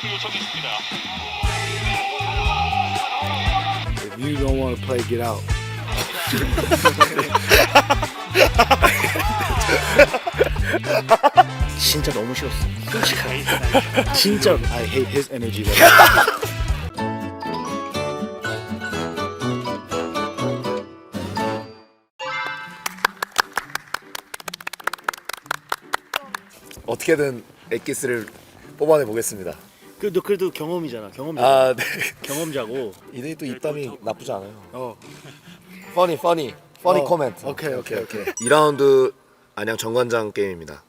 타임을 요청했습니다. If you don't want to play, get out. 진짜 너무 싫었어. 솔직하게. 진짜로. I hate his energy level. 어떻게든 엑기스를 뽑아내 보겠습니다. 그래도 경험이잖아. 경험자. 아, 네. 경험자고. 이들이 또 입담이 나쁘지 않아요. Oh, Funny 코멘트. okay. 2라운드 안양 정관장 게임입니다.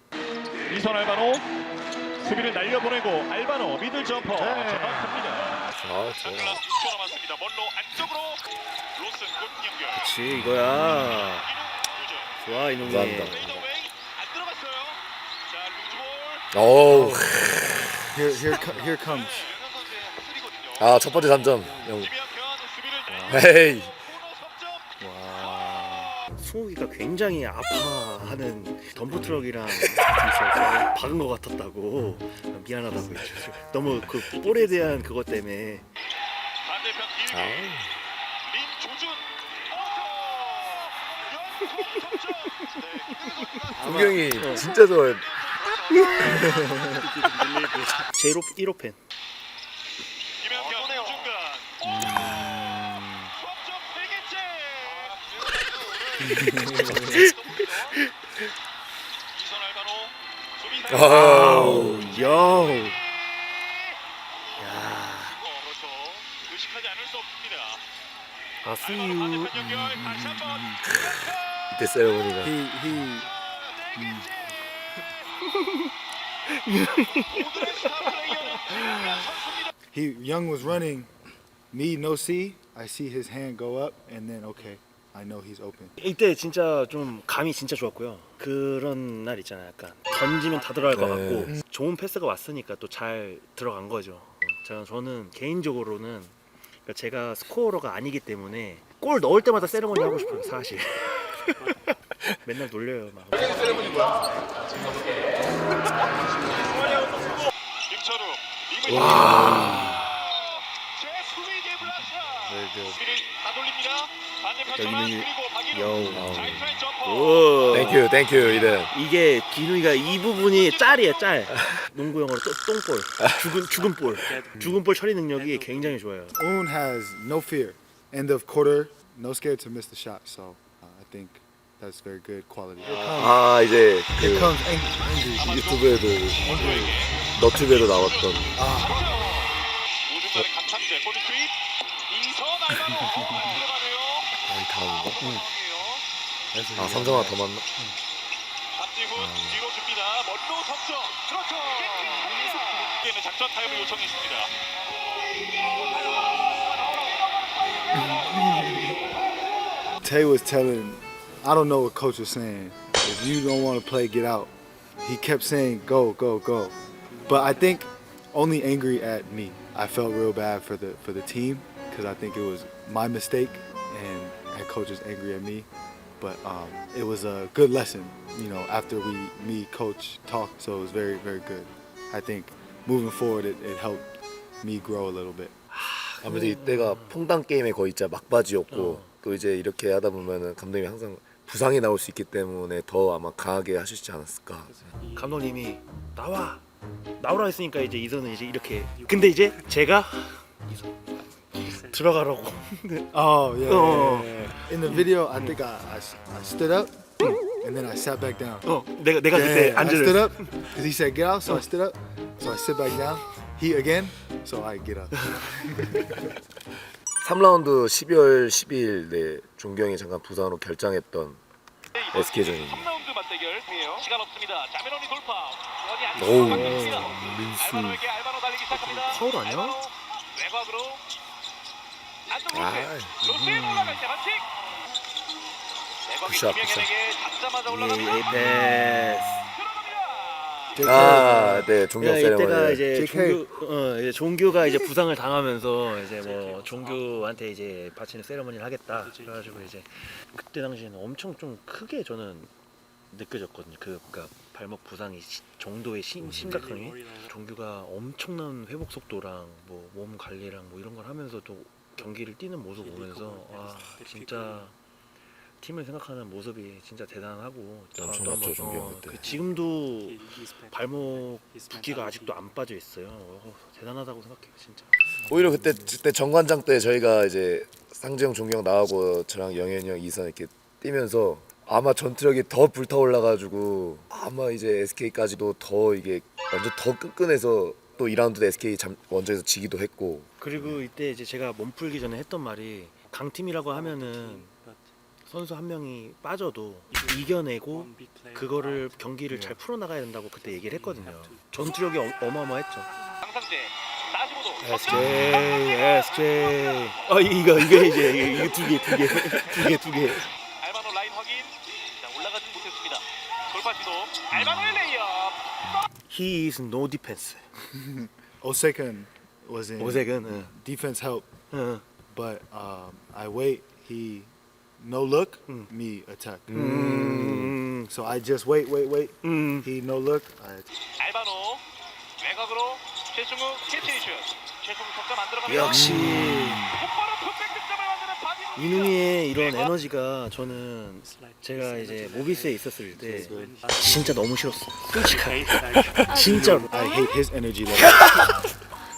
이선 알바노 수비를 날려보내고 알바노 미들 점퍼 정확합니다. 아, 좋아. 6초 남았습니다. 먼로 안쪽으로 로슨 골 연결. 그렇지 이거야. 좋아 이놈이. 감사합니다. 안 들어갔어요. 자 루즈볼. 오우. Here comes. 아, 첫 번째 3점. 영. 김현현 수비를 헤이. 코너 석점. 와. 승욱이가 굉장히 아파하는 덤프트럭이랑 있어서 박은 것 같았다고 미안하다고 했죠. 너무 그 볼에 대한 그것 때문에. 반대편 기훈이林조준. 동경이 진짜 좋아요. 제 1호 팬. 김현현 중간. 석점 3개째. 이선 알바노 수비 아우. 요. 야. 그렇죠. 의식하지 않을 수 없습니다. 아 수유. 반대편 연결 다시 한번. 이때 세레모니가. 오늘의 스타 플레이어는 김현현 선수입니다. Young was running, me no see. I see his hand go up, and then okay, I know he's open. 이때 진짜 좀 감이 진짜 좋았고요. 그런 날 있잖아요. 약간 던지면 다 들어갈 것 네. 같고 좋은 패스가 왔으니까 또 잘 들어간 거죠. 저는 개인적으로는 그러니까 제가 스코어러가 아니기 때문에 골 넣을 때마다 세레머니 하고 싶어요. 사실. 맨날 놀려요. 막. 김철우 제 수비계 블락샷. 수비를 다 돌립니다. 반대편 전환 여기는 그리고 박인우 여우. 자이프라인 점퍼. 오. 땡큐 이든. 이게 기누이가 이 부분이 짤이에요. 짤. 농구 용어로 똥볼. 죽은 볼. 죽은 볼 처리 능력이 굉장히 좋아요. Un has no fear. End of quarter, no scared to miss the shot. So I think that's very good quality. 아, 이제 Here 그 comes Angry. 유튜브에도 너튜브에도 나왔던 우중간의 감상제 골 트윗 이선 알바노 들어가네요. 아니 다음인가? 상황이에요. 아, 3점 하나 더 맞나? 박지훈 뒤로 줍니다. 먼로 석점. 그렇죠. 게임의 작전 타임을 요청했습니다. Tay was telling, I don't know what coach was saying. If you don't want to play, get out. He kept saying, go. But I think only angry at me. I felt real bad for the team because I think it was my mistake and head coach is angry at me. But it was a good lesson, you know, after me, coach talked. So it was very, very good. I think moving forward, it helped me grow a little bit. 아무래도 이때가 퐁당 게임의 거의 진짜 막바지였고 또 이제 이렇게 하다 보면은 감독님이 항상 부상이 나올 수 있기 때문에 더 아마 강하게 하시지 않았을까. 감독님이 나오라 했으니까 이제 이선은 이제 이렇게. 근데 이제 제가 이선 들어가라고. Oh yeah, Oh. yeah. In the video, I think I stood up and then I sat back down. 내가 그때 I stood 앉을. up because he said get out, so I stood up. So I sit back down. He again, so I get up. 3라운드 12월 12일 네, 종경이 잠깐 부상으로 결장했던 SK전입니다. 3라운드 맞대결이에요. 시간 없습니다. 자메론이 돌파. 원이 오우. 안쪽으로 바뀝니다. 알바노에게 알바노 달리기 시작합니다. 파울 아니야? 알바노 외곽으로 안쪽으로 아. 로스에 올라갈 때 반칙. 외곽이 굿샷, 김영현에게 잡자마자 예, 올라갑니다. 패스. 들어갑니다. 아, 네, 종경 이때가 세레머니. 이제 JK. 이제 종규가 이제 부상을 당하면서 이제 뭐 종규한테 이제 바치는 세레머니를 하겠다. 그래가지고 이제 그때 당시에는 엄청 좀 크게 저는 느껴졌거든요. 그러니까 발목 부상이 정도의 심각하니 종규가 엄청난 회복 속도랑 뭐 몸 관리랑 뭐 이런 걸 하면서도 경기를 뛰는 모습 보면서 와 진짜 팀을 생각하는 모습이 진짜 대단하고 엄청났죠, 종규 형 그때. 지금도 발목 붓기가 아직도 안 빠져 있어요. 대단하다고 생각해요 진짜. 오히려 그때 정관장 때 저희가 이제 상재형, 종규 형 나오고 저랑 영현이 형, 이선 이렇게 뛰면서 아마 전투력이 더 불타올라가지고 아마 이제 SK까지도 더 이게 완전 더 끈끈해서 또 2라운드 때 SK 원정에서 지기도 했고. 그리고 이때 이제 제가 몸풀기 전에 했던 말이 강팀이라고 하면은 선수 한 명이 빠져도 이겨내고 그거를 경기를 잘 풀어나가야 된다고 그때 얘기를 했거든요. 전투력이 어마어마했죠. 강상재 45도 SJ 이거 이제 두 개. 알바노 라인 확인. 자, 올라가진 못했습니다. 돌파 시도. 알바노의 레이업. He is no defense. Osekan was in 오색은 defense help, but I wait. He no look, me attack. So I just wait. He no look. 알바노 외곽으로 최승우 캐치슛. 최승우 석점 안 들어갑니다. 역시 곧바로 풋백 득점을 만드는 바디. 이누이의 이런 에너지가 저는 제가 이제 모비스에 있었을 때 진짜 너무 싫었어. 솔직하게 진짜로. I hate his energy level.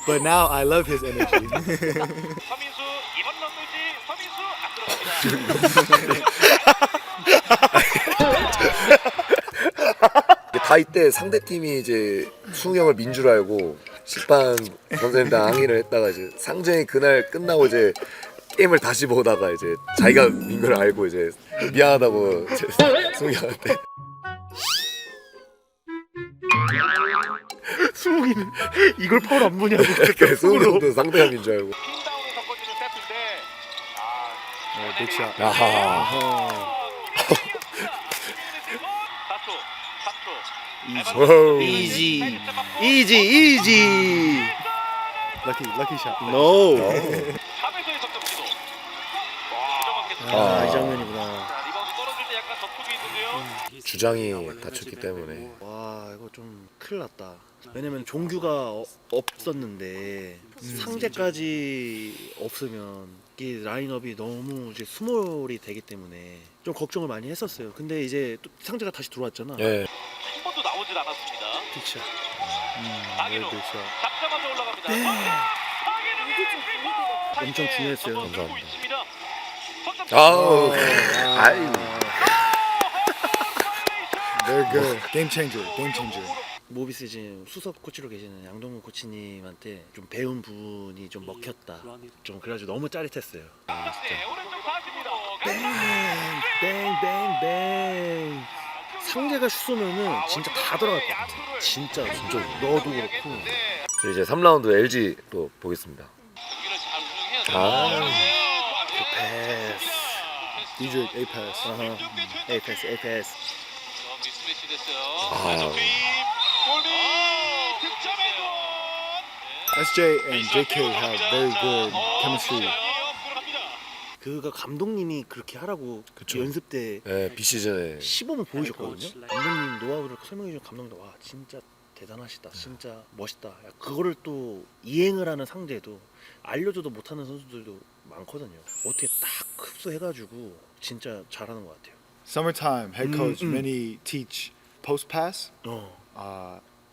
But now I love his energy. 서민수 이번 런도지 서민수 안 들어갑니다. 다 이때 상대 팀이 이제 승우 형을 민 줄 알고 심판 선생님들 항의를 했다가 이제 상정이 그날 끝나고 이제 게임을 다시 보다가 이제 자기가 민 걸 알고 이제 미안하다고 이제 승우 형한테. 수목이는 이걸 파울 안 보냐고. 승우 형도 상대가 민 줄 알고. 핀다운을 섞어주는 세트인데 Big shot. 아하. 4초 와우. 이지. Lucky shot. No. 3에서의 석점 시도. 이 장면이구나. 자, 리바운드 떨어질 때 약간 접촉이 있는데요. 주장이 다쳤기 때문에. 와 이거 좀 큰일 났다. 왜냐면 종규가 없었는데 상재까지 없으면 이 라인업이 너무 이제 수몰이 되기 때문에 좀 걱정을 많이 했었어요. 근데 이제 또 상재가 다시 들어왔잖아. 예. 한 번도 나오질 않았습니다. 픽샷. 박인호 Very big shot. 잡자마자 올라갑니다. 엄청 중요했어요. 감사합니다. 아우. 아이. Very good. Game changer. 모비스 지금 수석 코치로 계시는 양동근 코치님한테 좀 배운 부분이 좀 먹혔다. 좀 그래가지고 너무 짜릿했어요. 오른쪽 파스입니다. 뱅뱅뱅. 상대가 슛 쏘면은 진짜 다 들어갈 것 같아. 진짜 너도 그렇고. 이제 3라운드 LG 또 보겠습니다. 아. 패스. Diedrich A pass. A 패스. 미스매치 됐어요. 아. 골밑 득점의 SJ and JK have very good chemistry. 그가 감독님이 그렇게 하라고 그쵸. 연습 때 예, 비시즌에 시범을 보여줬거든요. 감독님 노하우를 설명해준 감독도 와 진짜 대단하시다, 진짜 멋있다. 그거를 또 이행을 하는 상대도 알려줘도 못하는 선수들도 많거든요. 어떻게 딱 흡수해가지고 진짜 잘하는 것 같아요. Summertime head coach many teach post pass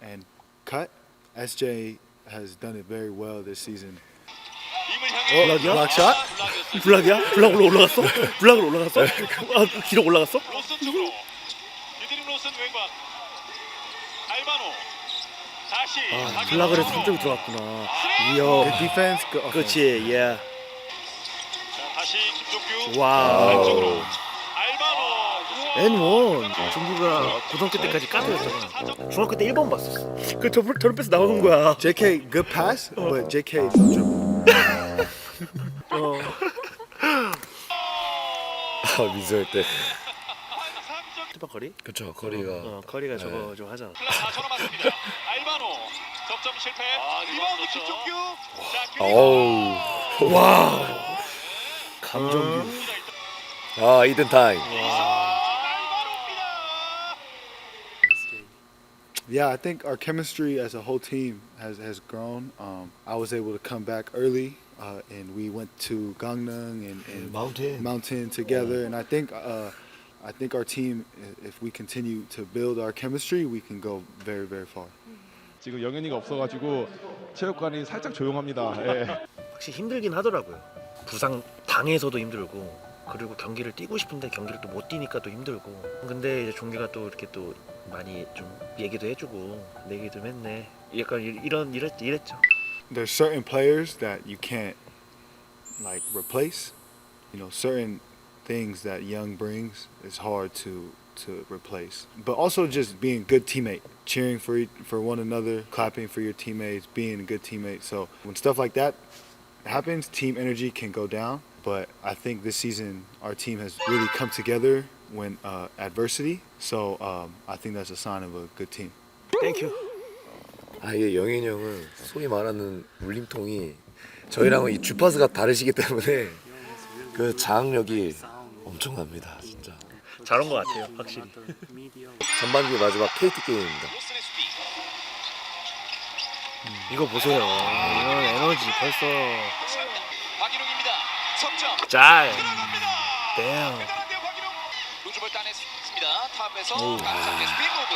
and cut. SJ has done it very well this season. 블락이야? Block shot? 블락이야? 블락으로 올라갔어? 블락으로 올라갔어? 아, 기록 올라갔어? 로슨 쪽으로 유드림 로슨 외곽 알바노 다시 아, 블락을 해서 3점이 들어갔구나. Good 이야. defense, good offense. 그렇지, 예. 자, 다시 김종규 와우. 왼쪽으로 알바노 N1 종규가 고등학교 때까지 까드였잖아. 중학교 때 1번 봤었어. 그 저런 패스 나오는 거야. JK good pass, but JK no dribble. 아, 민서 때. 스텝 거리? 그쵸, 거리가. 거리가 저거 좀 하잖아. 전화 맞습니다. 알바노 적점 실패. 리바운드 김종규. 자, 어우. 와. 감정규. 아, 이든 타임. 알바노입니다. Yeah, I think our chemistry as a whole team has grown. I was able to come back early, and we went to Gangneung and Mountain together. And I think our team, if we continue to build our chemistry, we can go very, very far. 지금 영현이가 없어가지고 체육관이 살짝 조용합니다. 예. 확실히 힘들긴 하더라고요. 부상 당해서도 힘들고 그리고 경기를 뛰고 싶은데 경기를 또 못 뛰니까 또 힘들고. 근데 이제 종규가 또 이렇게 또 많이 좀 얘기도 해주고 내기 좀 했네. 약간 이랬죠. There's certain players that you can't like replace. You know, certain things that Young brings is hard to replace. But also just being a good teammate, cheering for one another, clapping for your teammates, being a good teammate. So when stuff like that happens, team energy can go down. But I think this season our team has really come together when adversity. So I think that's a sign of a good team. 땡큐. 아 이게 영현이 형은 소위 말하는 울림통이 저희랑은 이 주파수가 다르시기 때문에 그 장악력이 엄청납니다 진짜. 잘 온 것 같아요, 확실히. 전반기 마지막 KT 게임입니다. 로슨의 수비. 이거 보세요. 이런 에너지 벌써 박인웅입니다. 석점. 잘. 들어갑니다. damn. 대단한데요, 박인웅. 루즈볼 따냈습니다. 탑에서 오. 강상의 스피드 무브.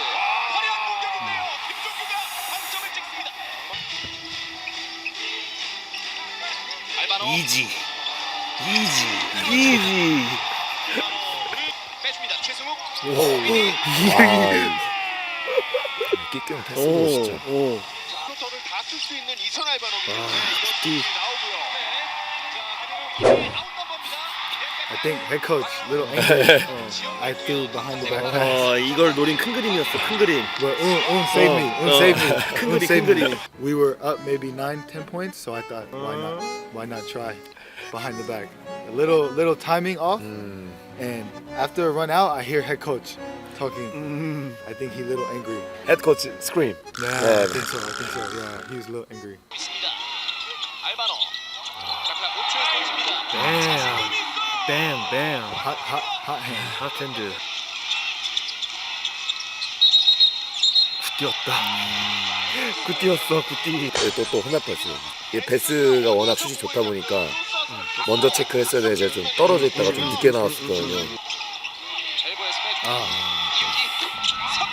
화려한 공격인데요. 김종규가 반점을 찍습니다. 알바노. 이지. 빼줍니다. 최승욱. 끼끼는 패스도 진짜. 프로터를 다 쓸 수 있는 이선 알바노입니다. 이- 나오고요. 네. 자, 그대로 아웃 넘버입니다. I think head coach, little angry. I threw behind the back pass. 이걸 노린 큰 그림이었어, 큰 그림. But Un saved me. Un saved me. 큰 Un 그림, saved 큰 me. 그림. We were up maybe 9-10 points, so I thought why not try behind the back. A little timing off, and after a run out, I hear head coach talking. I think he a little angry. 헤드코치 스크림. Yeah, I think so. Yeah, he was a little angry. 있습니다. 알바노. 자, 그럼 5초에 던집니다. 뱀. Hot hand. 핫핸드. 굿뛰었어, 굿뛰. 또 혼날 뻔했어요. 이게 베스가 워낙 슛이 좋다 보니까 먼저 체크했어야 되는데 제가 좀 떨어져 있다가 좀 늦게 나왔었거든요. 젤보에서 빼줍니다.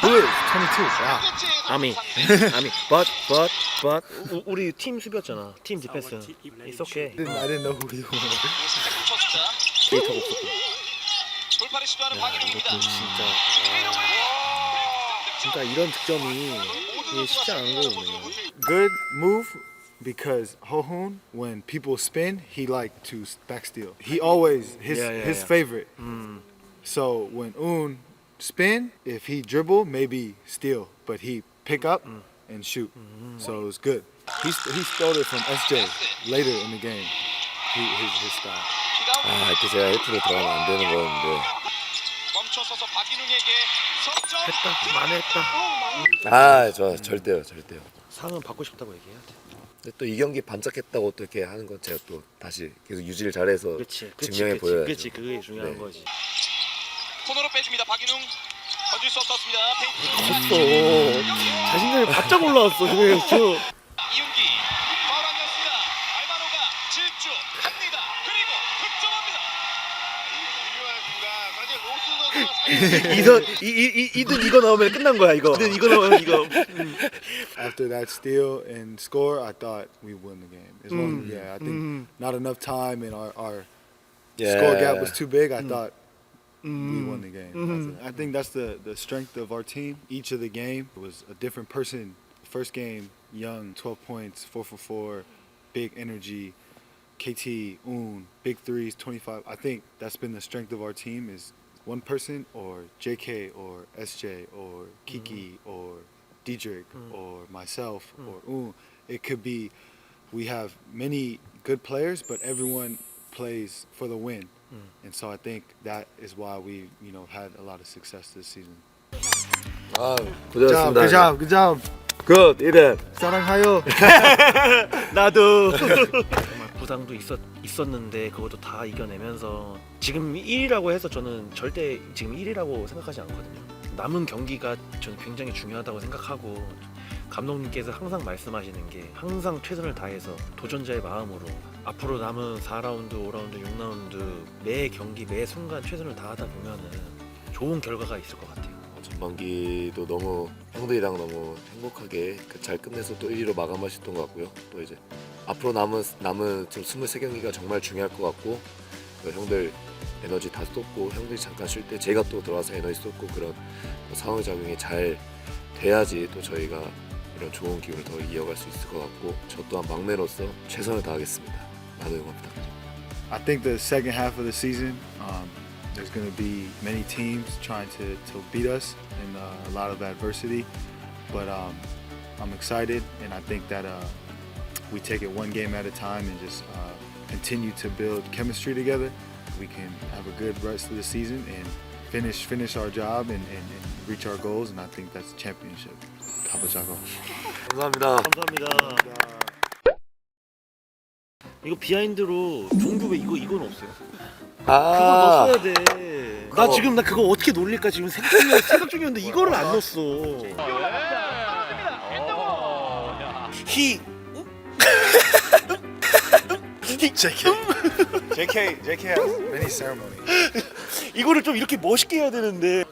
Who is 22? Wow. 아미. but 우리 팀 수비였잖아. 팀 디펜스. It's okay. I didn't know who he was. 살짝 붙였습니다. 데이터가 없었고. 돌파를 시도하는 박인웅입니다. 진짜 이런 득점이 이게 쉽지 않은 거거든요. Good move because Ho-Hoon, when people spin, he like to backsteal. He always his Yeah. favorite. So when Un spin, if he dribble, maybe steal, but he pick up and shoot. So it was good. He stole it from SJ later in the game. His style. 아 이렇게 제가 F로 들어가면 안 되는 거였는데. 멈춰서서 박인웅에게 석점. 했다. 아 절대요. 상은 받고 싶다고 얘기해야 돼. 근데 또 이 경기 반짝했다고 또 이렇게 하는 건 제가 또 다시 계속 유지를 잘해서 그렇지. 증명해 보여야죠. 그렇지. 그게 중요한 네. 거지. 코너로 빼줍니다. 박인웅. 던질 수 없었습니다. 페인트. 자신감이 바짝 올라왔어. 지금 이윤기. 파울 아니었습니다. 알바노가 질주 합니다. 그리고 득점합니다. 이 중요한 순간. 그런데 로스 선수가 이든 이거 나오면 끝난 거야. 이거. 이든 이거 나오면 이거. After that steal and score, I thought we won the game. As long, I think not enough time and our score gap was too big. I thought we won the game. I think that's the strength of our team. Each of the game was a different person. First game, Young, 12 points, 4 for 4, big energy. KT, Un, big threes, 25. I think that's been the strength of our team is one person or JK or SJ or Kiki or Diedrich or myself or Un. It could be we have many good players, but everyone plays for the win. And so I think that is why we, had a lot of success this season. 아 Good job, good job. 굿 이름. 사랑하요. 나도. 정말 부상도 있었는데 그것도 다 이겨내면서 지금 1위라고 해서 저는 절대 지금 1위라고 생각하지 않거든요. 남은 경기가 저는 굉장히 중요하다고 생각하고 감독님께서 항상 말씀하시는 게 항상 최선을 다해서 도전자의 마음으로 앞으로 남은 4라운드, 5라운드, 6라운드 매 경기 매 순간 최선을 다하다 보면은 좋은 결과가 있을 것 같아요. 전반기도 너무 형들이랑 너무 행복하게 잘 끝내서 또 1위로 마감하셨던 것 같고요. 또 이제 앞으로 남은 지금 23경기가 정말 중요할 것 같고 또 형들 에너지 다 쏟고 형들이 잠깐 쉴 때 제가 또 들어와서 에너지 쏟고 그런 상호작용이 잘 돼야지 또 저희가 이런 좋은 기운을 더 이어갈 수 있을 것 같고 저 또한 막내로서 최선을 다하겠습니다. 많은 응원 부탁드립니다. I think the second half of the season, there's going to be many teams trying to beat us in a lot of adversity, but I'm excited, and I think that we take it one game at a time and just continue to build chemistry together. We can have a good rest of the season and finish our job and reach our goals, and I think that's the championship. 가보자고. 감사합니다. 감사합니다. 이거 비하인드로 종규 왜 이건 없어요? 그거 넣었어야 돼. 나 지금 나 그거 어떻게 놀릴까 지금 생각 중이었는데 이거를 안 넣었어. JK has many ceremonies. 이거를 좀 이렇게 멋있게 해야 되는데.